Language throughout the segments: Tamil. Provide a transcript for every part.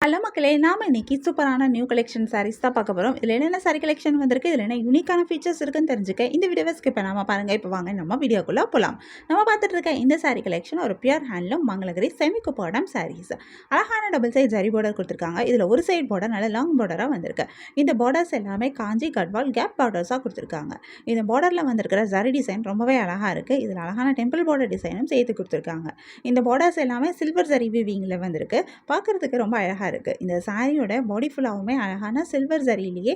ஹலோ மக்களே, நாம இன்னைக்கு சூப்பரான நியூ கலெக்ஷன் சாரீஸ் தான் பார்க்க போகிறோம். இதில் என்னென்ன சாரி கலெக்ஷன் வந்திருக்கு, இதில் என்ன யூனிக்கான ஃபீச்சர்ஸ் இருக்குன்னு தெரிஞ்சுக்க இந்த வீடியோவை ஸ்கிப் பண்ணாமல் பாருங்கள். இப்போ வாங்க நம்ம வீடியோக்குள்ளே போகலாம். நம்ம பார்த்துட்டு இருக்க இந்த சாரி கலெக்ஷன் ஒரு pure handloom Mangalagiri semi Kuppadam saris. அழகான டபுள் சைட் ஜரி பார்டர் கொடுத்துருக்காங்க. இதில் ஒரு சைட் பார்டர் நல்ல லாங் பார்டராக வந்திருக்கு. இந்த பார்டர்ஸ் எல்லாமே காஞ்சி கட்வால் கேப் பார்டர்ஸாக கொடுத்துருக்காங்க. இந்த பார்டரில் வந்திருக்கிற ஜரி டிசைன் ரொம்பவே அழகாக இருக்குது. இதில் அழகான டெம்பிள் பார்டர் டிசைனும் சேர்த்து கொடுத்துருக்காங்க. இந்த பார்டர்ஸ் எல்லாமே சில்வர் ஜரி வீவிங்கில் வந்திருக்கு. பார்க்குறதுக்கு ரொம்ப அழகாக இருக்குது. இந்த சாரியோட பாடி ஃபுல்லாகவுமே அழகான சில்வர் ஜரியிலேயே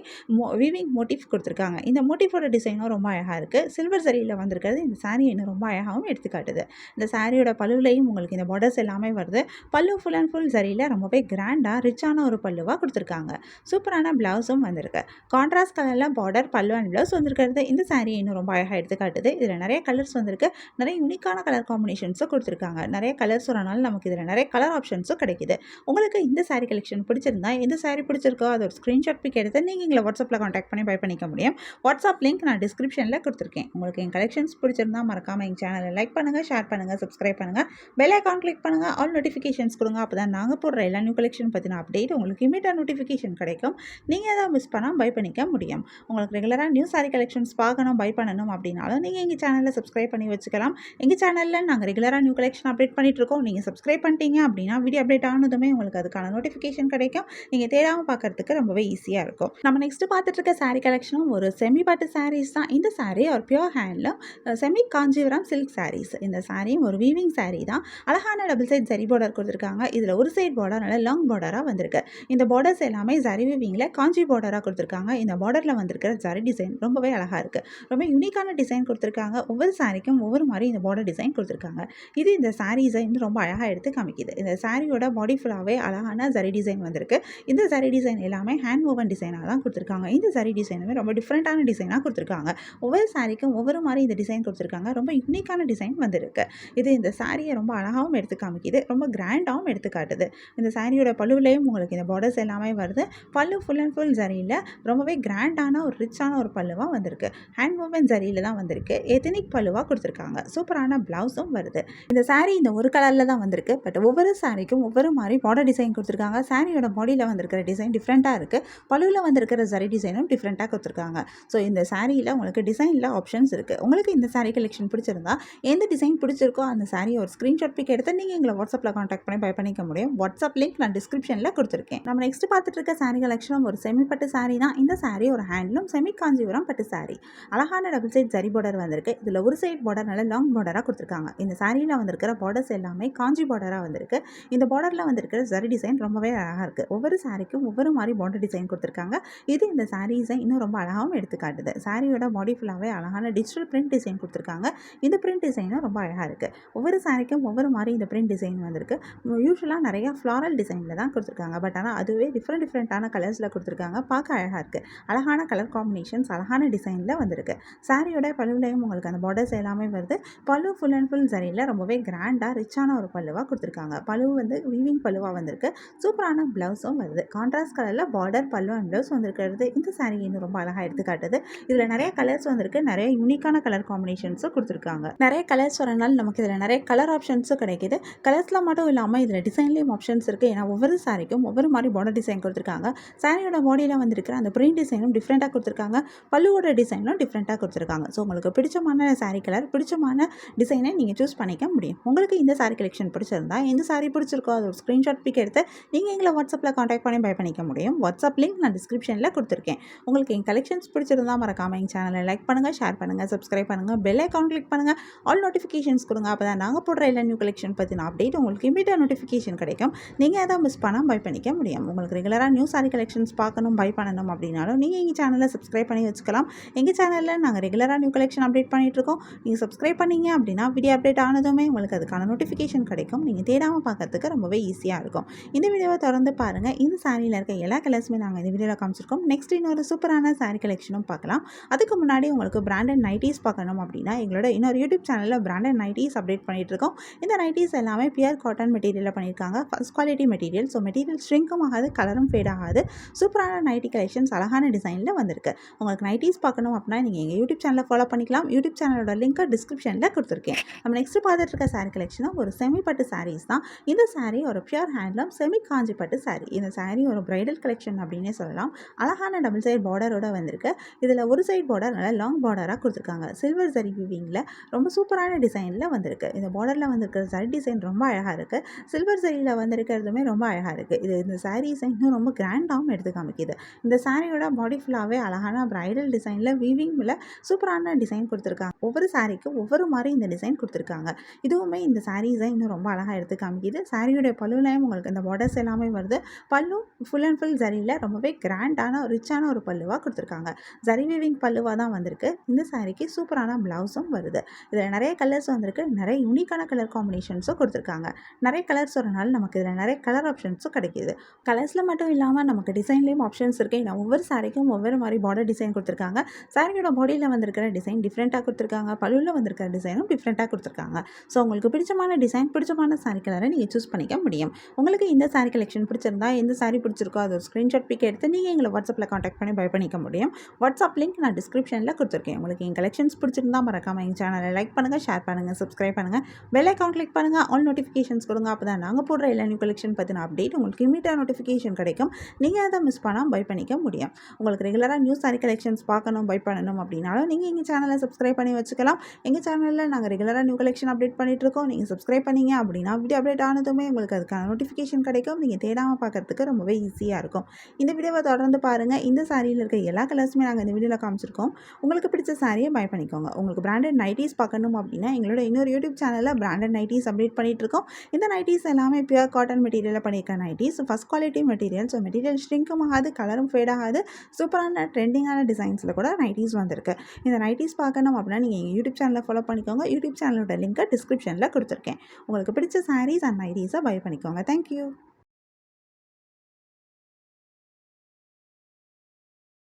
வீவிங் மோட்டிவ் கொடுத்துருக்காங்க. இந்த மோட்டிஃபோட டிசைனும் ரொம்ப அழகாக இருக்குது. சில்வர் ஜரியில் வந்திருக்கிறது இந்த சாரி இன்னும் ரொம்ப அழகாகவும் எடுத்துக்காட்டுது. இந்த சாரியோட பல்லுலையும் உங்களுக்கு இந்த பார்டர்ஸ் எல்லாமே வருது. பல்லு ஃபுல் அண்ட் ஃபுல் ஜரியில் ரொம்பவே கிராண்டாக ரிச்சான ஒரு பல்லுவாக கொடுத்துருக்காங்க. சூப்பரான ப்ளவுஸும் வந்திருக்கு. கான்ட்ராஸ்ட் கலரில் பார்டர் பல்லு அண்ட் ப்ளவுஸ் வந்திருக்கிறது இந்த சாரி இன்னும் ரொம்ப அழகாக எடுத்துக்காட்டுது. இதில் நிறைய கலர்ஸ் வந்திருக்கு. நிறைய யூனிக்கான கலர் காம்பினேஷன்ஸும் கொடுத்துருக்காங்க. நிறைய கலர்ஸ் வரனால நமக்கு இதில் நிறைய கலர் ஆப்ஷன்ஸும் கிடைக்குது. உங்களுக்கு இந்த சாரி கலெக்ஷன் பிடிச்சிருந்தா எந்த சாரி பிடிச்சிருக்கோ அது ஒரு ஸ்க்ரீன்ஷாட் பிக் எடுத்து நீங்கள் எங்களை வாட்ஸ்அப்பில் காண்டாக்ட் பண்ணி பை பண்ணிக்க முடியும். வாட்ஸ்அப் லிங்க் நான் டிஸ்கிரிப்ஷனில் கொடுத்துருக்கேன். உங்களுக்கு என் கலெக்ஷன்ஸ் பிடிச்சிருந்தா மறக்காமல் எங்கள் சேனலை லைக் பண்ணுங்கள், ஷேர் பண்ணுங்கள், சப்ஸ்கிரைப் பண்ணுங்கள், பெல் ஐகான் கிளிக் பண்ணுங்கள், ஆல் நோட்டிஃபிகேஷன்ஸ் கொடுங்க. அப்போ தான் நாங்கள் போடுற எல்லா நியூ கலெக்ஷன் பற்றின அப்டேட் உங்களுக்கு இமீடியட் நோட்டிஃபிகேஷன் கிடைக்கும். நீங்கள் எதாவது மிஸ் பண்ணால் பை பண்ணிக்க முடியும். உங்களுக்கு ரெகுலராக நியூ சாரி கலெக்ஷன்ஸ் பார்க்கணும், பை பண்ணணும் அப்படின்னாலும் நீங்கள் எங்கள் சேனலில் சப்ஸ்கிரைப் பண்ணி வச்சுக்கலாம். எங்கள் சேனலில் நாங்கள் ரெகுலராக நியூ கலெக்ஷன் அப்டேட் பண்ணிகிட்ருக்கோம். நீங்கள் சப்ஸ்கிரைப் பண்ணிட்டீங்க அப்படின்னா வீடியோ அப்டேட் ஆனதுமே உங்களுக்கு அதுக்கான நோட்டிஃபிகேஷன் கிடைக்கும். நீங்கள் தேடாமல் பார்க்கறதுக்கு ரொம்பவே ஈஸியாக இருக்கும். நம்ம நெக்ஸ்ட் பார்த்துட்டு இருக்க சாரீ கலெக்ஷனும் ஒரு செமி பட்டு சாரீஸ் தான். இந்த சாரீ ஒரு pure handloom semi Kanchipuram silk saris. இந்த சாரியும் ஒரு வீவிங் சாரீ தான். அழகான டபுள் சைட் ஜரி பார்டர் கொடுத்துருக்காங்க. இதில் ஒரு சைட் பார்டர் நல்ல லாங் பார்டராக வந்திருக்கு. இந்த பார்டர்ஸ் எல்லாமே ஜரி வீவிங்கில் காஞ்சி பார்டராக கொடுத்துருக்காங்க. இந்த பார்டரில் வந்திருக்கிற ஜரி டிசைன் ரொம்பவே அழகாக இருக்குது. ரொம்ப யூனிக்கான டிசைன் கொடுத்துருக்காங்க. ஒவ்வொரு சாரிக்கும் ஒவ்வொரு மாதிரி இந்த பார்டர் டிசைன் கொடுத்துருக்காங்க. இது இந்த சாரீஸை இன்னும் ரொம்ப அழகாக எடுத்து காமிக்குது. இந்த சாரியோட பாடி ஃபுல்லாகவே அழகான ஜரி டிசைன் வந்திருக்கு. இந்த ஜரி டிசைன் எல்லாமே ஹேண்ட் மூவன் டிசைனாக தான் கொடுத்துருக்காங்க. இந்த ஜரி டிசைனுமே ரொம்ப டிஃப்ரெண்ட்டான டிசைனாக கொடுத்துருக்காங்க. ஒவ்வொரு சாரிக்கும் ஒவ்வொரு மாதிரி இந்த டிசைன் கொடுத்துருக்காங்க. ரொம்ப யூனிக்கான டிசைன் வந்திருக்கு. இது இந்த சாரியை ரொம்ப அழகாகவும் எடுத்து காமிக்குது, ரொம்ப கிராண்டாகவும் எடுத்து காட்டுது. இந்த சாரியோட பல்லுவிலையும் உங்களுக்கு இந்த பார்டர்ஸ் எல்லாமே வருது. பல்லு ஃபுல் அண்ட் ஃபுல் ஜரியில் ரொம்பவே கிராண்டான ஒரு ரிச்சான ஒரு பல்லுவாக வந்திருக்கு. ஹேண்ட் மூவன் ஜரியில் தான் வந்திருக்கு. எத்தனிக் பல்லுவாக கொடுத்துருக்காங்க. சூப்பரான ப்ளவுஸும் வருது. இந்த சாரி இந்த ஒரு கலரில் தான் வந்திருக்கு. பட் ஒவ்வொரு சாரிக்கும் ஒவ்வொரு மாதிரி பார்டர் டிசைன் கொடுத்துருக்காங்க. சாரியோட பாடியில் வந்திருக்கிற டிசைன் டிஃப்ரெண்ட்டாக இருக்குது. பல்லுவில் வந்திருக்கிற ஜரி டிசைனும் டிஃப்ரெண்ட்டாக கொடுத்துருக்காங்க. ஸோ இந்த சாரியில் உங்களுக்கு டிசைனில் ஆப்ஷன்ஸ் இருக்குது. உங்களுக்கு இந்த சாரி கலெக்ஷன் பிடிச்சிருந்தா எந்த டிசைன் பிடிச்சிருக்கோ அந்த சாரியை ஒரு ஸ்க்ரீன்ஷாட் பிக் எடுத்து நீங்கள் எங்களை வாட்ஸ்அப்பில் காண்டாக்ட் பண்ணி பை பண்ணிக்க முடியும். வாட்ஸ்அப் லிங்க் நான் டிஸ்கிரிப்ஷனில் கொடுத்துருக்கேன். நம்ம நெக்ஸ்ட் பார்த்துட்டு இருக்க சாரி கலெக்ஷனும் ஒரு செமி பட்டு சாரி தான். இந்த சாரி ஒரு ஹேண்ட்லூம் செமி காஞ்சிபுரம் பட்டு சாரி. அழகான டபுள் சைட் ஜரி பார்டர் வந்திருக்கு. இதில் ஒரு சைட் பார்டர் நல்ல லாங் பார்டராக கொடுத்துருக்காங்க. இந்த சாரியில் வந்திருக்கிற பார்டர்ஸ் எல்லாமே காஞ்சி பார்டராக வந்திருக்கு. இந்த பார்டரில் வந்திருக்கிற ஜரி டிசைன் ரொம்பவே அழகாக இருக்குது. ஒவ்வொரு சாரிக்கும் ஒவ்வொரு மாதிரி பார்டர் டிசைன் கொடுத்துருக்காங்க. இது இந்த சாரீஸை இன்னும் ரொம்ப அழகாகவும் எடுத்துக்காட்டுது. சாரியோட பாடி ஃபுல்லாகவே அழகான டிஜிட்டல் பிரிண்ட் டிசைன் கொடுத்துருக்காங்க. இந்த பிரிண்ட் டிசைனும் ரொம்ப அழகாக இருக்குது. ஒவ்வொரு சாரிக்கும் ஒவ்வொரு மாதிரி இந்த பிரிண்ட் டிசைன் வந்திருக்கு. யூஸ்வலாக நிறையா ஃப்ளாரல் டிசைனில் தான் கொடுத்துருக்காங்க. பட் ஆனால் அதுவே டிஃப்ரெண்ட்டான கலர்ஸில் கொடுத்துருக்காங்க. பார்க்க அழகாக இருக்குது. அழகான கலர் காம்பினேஷன்ஸ், அழகான டிசைனில் வந்திருக்கு. சாரியோட பல்லுலையும் உங்களுக்கு அந்த பார்டர்ஸ் எல்லாமே வருது. பல்லு ஃபுல் அண்ட் ஃபுல் ஜரியில் ரொம்பவே கிராண்டாக ரிச்சான ஒரு பல்லுவாக கொடுத்துருக்காங்க. பல்லு வந்து வீவிங் பல்லுவாக வந்திருக்கு. சூப்பரான ப்ளவுஸும் வருது. கான்ட்ராஸ்ட் கலரில் பார்டர் பல்லு அண்ட் ப்ளவுஸ் வந்திருக்கிறது இந்த சாரி இன்னும் ரொம்ப அழகாக எடுத்துக்காட்டுது. இதில் நிறைய கலர்ஸ் வந்திருக்கு. நிறைய யூனிக்கான கலர் காம்பினேஷன்ஸும் கொடுத்துருக்காங்க. நிறைய கலர்ஸ் வரனால நமக்கு இதில் நிறைய கலர் ஆப்ஷன்ஸும் கிடைக்குது. கலர்ஸில் மட்டும் இல்லாமல் இதில் டிசைன்லேயும் ஆப்ஷன்ஸ் இருக்குது. ஏன்னா ஒவ்வொரு சாரிக்கும் ஒவ்வொரு மாதிரி பார்டர் டிசைன் கொடுத்துருக்காங்க. சாரியோட பாடியில் வந்திருக்கிற அந்த பிரிண்ட் டிசைனும் டிஃப்ரெண்ட்டாக கொடுத்துருக்காங்க. பல்லுவோட டிசைனும் டிஃப்ரெண்ட்டாக கொடுத்துருக்காங்க. ஸோ உங்களுக்கு பிடிச்சமான சாரி கலர், பிடிச்சமான டிசைனை நீங்கள் சூஸ் பண்ணிக்க முடியும். உங்களுக்கு இந்த சாரி கலெக்ஷன் பிடிச்சிருந்தா எந்த சாரி பிடிச்சிருக்கோ அது ஒரு ஸ்க்ரீன்ஷாட் பிக் எடுத்து நீங்கள் எங்களை வாட்ஸ்அப்பில் காண்டாக்ட் பண்ணி பை பண்ணிக்க முடியும். வாட்ஸ்அப் லிங்க் நான் டிஸ்கிரிப்ஷனில் கொடுத்துருக்கேன். உங்களுக்கு என் கலெக்ஷன்ஸ் பிடிச்சிருந்தா மறக்காமல் எங்கள் சேனலை லைக் பண்ணுங்கள், ஷேர் பண்ணுங்கள், சப்ஸ்கிரைப் பண்ணுங்கள், பெல் ஐகான் கிளிக் பண்ணுங்கள், ஆல் நோட்டிஃபிகேஷன்ஸ் கொடுங்க. அப்போ தான் நாங்கள் போடுற எல்லா நியூ கலெக்ஷன் பற்றின அப்டேட் உங்களுக்கு இமீடியட் நோட்டிஃபிகேஷன் கிடைக்கும். நீங்கள் எதாவது மிஸ் பண்ணால் பை பண்ணிக்க முடியும். உங்களுக்கு ரெகுலராக நியூ சாரி கலெக்ஷன்ஸ் பார்க்கணும், பை பண்ணணும் அப்படின்னாலும் நீங்கள் எங்கள் சேனலை சப்ஸ்கிரைப் பண்ணி வச்சுக்கலாம். எங்கள் சேனலில் நாங்கள் ரெகுலராக நியூ கலெக்ஷன் அப்டேட் பண்ணிகிட்ருக்கோம். நீங்கள் சப்ஸ்கிரைப் பண்ணீங்க அப்படின்னா வீடியோ அப்டேட் ஆனதுமே உங்களுக்கு அதுக்கான நோட்டிஃபிகேஷன் கிடைக்கும். நீங்கள் தேடாமல் பார்க்கறதுக்கு ரொம்பவே ஈஸியாக இருக்கும். இந்த வீடியோவை தொடர்ந்து பாருங்கள். இந்த சாரியில் இருக்க எல்லா கலர்ஸுமே நாங்கள் இந்த வீடியோவில் காமிச்சிருக்கோம். நெக்ஸ்ட் இன்னொரு சூப்பரான சாரி கலெக்ஷனும் பார்க்கலாம். அதுக்கு முன்னாடி உங்களுக்கு பிராண்டட் நைட்டிஸ் பார்க்கணும் அப்படின்னா எங்களோட இன்னொரு யூடியூப் சேனலில் பிராண்டட் நைட்டிஸ் அப்டேட் பண்ணிகிட்ருக்கோம். இந்த நைட்டிஸ் எல்லாமே பியூர் காட்டன் மெட்டீரியலில் பண்ணியிருக்காங்க. First quality material. So material ஷ்ரிங்கும் ஆகாது, கலரும் ஃபேட் ஆகாது. சூப்பரான நைட்டி கலெக்ஷன்ஸ் அழகான டிசைனில் வந்திருக்கு. உங்களுக்கு நைட்டிஸ் பார்க்கணும் அப்படின்னா நீங்கள் எங்கள் யூடியூப் சேனலை ஃபாலோ பண்ணிக்கலாம். யூடியூப் சேனலோட லிங்க்கை டிஸ்கிரிப்ஷனில் கொடுத்துருக்கேன். நம்ம நெக்ஸ்ட் பார்த்துட்டு இருக்க சாரி கலெக்ஷனும் ஒரு செமி பட்டு சாரீஸ் தான். இந்த சாரீ ஒரு பியூர் ஹேண்ட்லூம் செமி காஞ்சி பட்டு saree. இந்த saree ஒரு பிரைடல் கலெக்ஷன் அப்படின்னே சொல்லலாம். அழகான டபுள் சைடு பார்டரோட வந்திருக்கு. இதில் ஒரு சைடு பார்டர் நல்லா லாங் பார்டராக கொடுத்துருக்காங்க. சில்வர் ஜரி வீவிங்கில் ரொம்ப சூப்பரான டிசைனில் வந்திருக்கு. இந்த பார்டரில் வந்திருக்கிற ஜரி டிசைன் ரொம்ப அழகாக இருக்குது. சில்வர் ஜரியில் வந்திருக்கிறதுமே ரொம்ப அழகாக இருக்குது. இந்த சாரீஸை இன்னும் ரொம்ப கிராண்டாகவும் எடுத்து காமிக்குது. இந்த சாரியோட பாடி ஃபுல்லாகவே அழகான பிரைடல் டிசைனில் வீவிங்கில் சூப்பரான டிசைன் கொடுத்துருக்காங்க. ஒவ்வொரு சாரீக்கும் ஒவ்வொரு மாதிரி இந்த டிசைன் கொடுத்துருக்காங்க. இதுவுமே இந்த சாரீஸை இன்னும் ரொம்ப அழகாக எடுத்து காமிக்குது. சாரியோட பல்லுலையும் உங்களுக்கு இந்த பார்டர்ஸ் எல்லாமே வருது. பல்லு ஃபுல் அண்ட் ஃபுல் ஜரியில் ரொம்பவே கிராண்டான ரிச்சான ஒரு பல்லுவாக கொடுத்துருக்காங்க. ஜரி வீவிங் பல்லுவாக தான் வந்திருக்கு. இந்த சாரிக்கு சூப்பரான ப்ளவுஸும் வருது. இதில் நிறைய கலர்ஸ் வந்திருக்கு. நிறைய யூனிக்கான கலர் காம்பினேஷன்ஸும் கொடுத்துருக்காங்க. நிறைய கலர்ஸ் வரனால நமக்கு இதில் நிறைய கலர் ஆப்ஷன்ஸும் கிடைக்கிது. கலர்ஸில் மட்டும் இல்லாமல் நமக்கு டிசைன்லேயும் ஆப்ஷன்ஸ் இருக்குது. நான் ஒவ்வொரு சாரிக்கும் ஒவ்வொரு மாதிரி பார்டர் டிசைன் கொடுத்துருக்காங்க. சாரியோட பாடியில் வந்திருக்கிற டிசைன் டிஃப்ரெண்ட்டாக கொடுத்துருக்காங்க. பல்லுவில் வந்திருக்கிற டிசைனும் டிஃப்ரெண்ட்டாக கொடுத்துருக்காங்க. ஸோ உங்களுக்கு பிடிச்சமான டிசைன் பிடிச்சமான சாரி கலரை நீங்கள் சூஸ் பண்ணிக்க முடியும். உங்களுக்கு இந்த சாரி கலெக்ஷன் பிடிச்சிருந்தா எந்த சாரி பிடிச்சிருக்கோ அதை ஸ்க்ரீன்ஷாட் பிக் எடுத்து நீங்கள் எங்களை வாட்ஸ்அப்பில் காண்டாக்ட் பண்ணி பை பண்ணிக்க முடியும். வாட்ஸ்அப் லிங்க் நான் டிஸ்கிரிப்ஷனில் கொடுத்துருக்கேன். உங்களுக்கு எங்கள் கலெக்ஷன்ஸ் பிடிச்சிருந்தா மறக்காமல் எங்கள் சேனலை லைக் பண்ணுங்கள், ஷேர் பண்ணுங்கள், சப்ஸ்கிரைப் பண்ணுங்கள், பெல் ஐக்கான் கிளிக் பண்ணுங்கள், ஆல் நோட்டிஃபிகேஷன்ஸ் கொடுங்க. அப்போ தான் நாங்கள் போடுற எல்லா நியூ கலெக்ஷன் பற்றின அப்டேட் உங்களுக்கு இமீடியட்டாக நோட்டிஃபிகேஷன் கிடைக்கும். நீங்கள் அதை மிஸ் பண்ணாமல் பை பண்ணிக்க முடியும். உங்களுக்கு ரெகுலராக நியூ சாரி கலெக்ஷன்ஸ் பார்க்கணும், பை பண்ணணும் அப்படின்னாலும் நீங்கள் எங்கள் சேனலை சப்ஸ்கிரைப் பண்ணி வச்சுக்கலாம். எங்கள் சேனலில் நாங்கள் ரெகுலராக நியூ கலெக்ஷன் அப்டேட் பண்ணிகிட்ருக்கோம். நீங்கள் சப்ஸ்கிரைப் பண்ணீங்க அப்படின்னா வீடியோ அப்டேட் ஆனதுமே உங்களுக்கு அதுக்கான நோட்டிஃபிகேஷன் கிடைக்கும். நீங்கள் தேடாமல் பார்க்குறதுக்கு ரொம்பவே ஈஸியாக இருக்கும். இந்த வீடியோவை தொடர்ந்து பாருங்கள். இந்த சாரியில் இருக்க எல்லா கலர்ஸுமே நாங்கள் இந்த வீடியோவில் காமிச்சிருக்கோம். உங்களுக்கு பிடிச்ச சாரியை பை பண்ணிக்கோங்க. உங்களுக்கு பிராண்டட் நைட்டிஸ் பார்க்கணும் அப்படின்னா எங்களோட இன்னொரு யூடியூப் சேனலில் பிராண்டட் நைட்டிஸ் அப்டேட் பண்ணிகிட்ருக்கோம். இந்த நைட்டிஸ் எல்லாமே பியூர் காட்டன் மெட்டீரியலில் பண்ணியிருக்க nighties, first quality material. So material ஷ்ரிங்கும் ஆகாது, கலரும் ஃபேட் ஆகாது. சூப்பரான ட்ரெண்டிங்கான டிசைன்ஸில் கூட நைட்டிஸ் வந்திருக்கு. இந்த நைட்டிஸ் பார்க்கணும் அப்படின்னா நீங்கள் எங்கள் யூடியூப் சேனலை ஃபாலோ பண்ணிக்கோங்க. யூடியூப் சேனலோட லிங்க்கை டிஸ்கிரிப்ஷனில் கொடுத்துருக்கேன். உங்களுக்கு பிடிச்ச சாரீஸ் அண்ட் நைட்டிஸை பை பண்ணிக்கோங்க. தேங்க்யூ.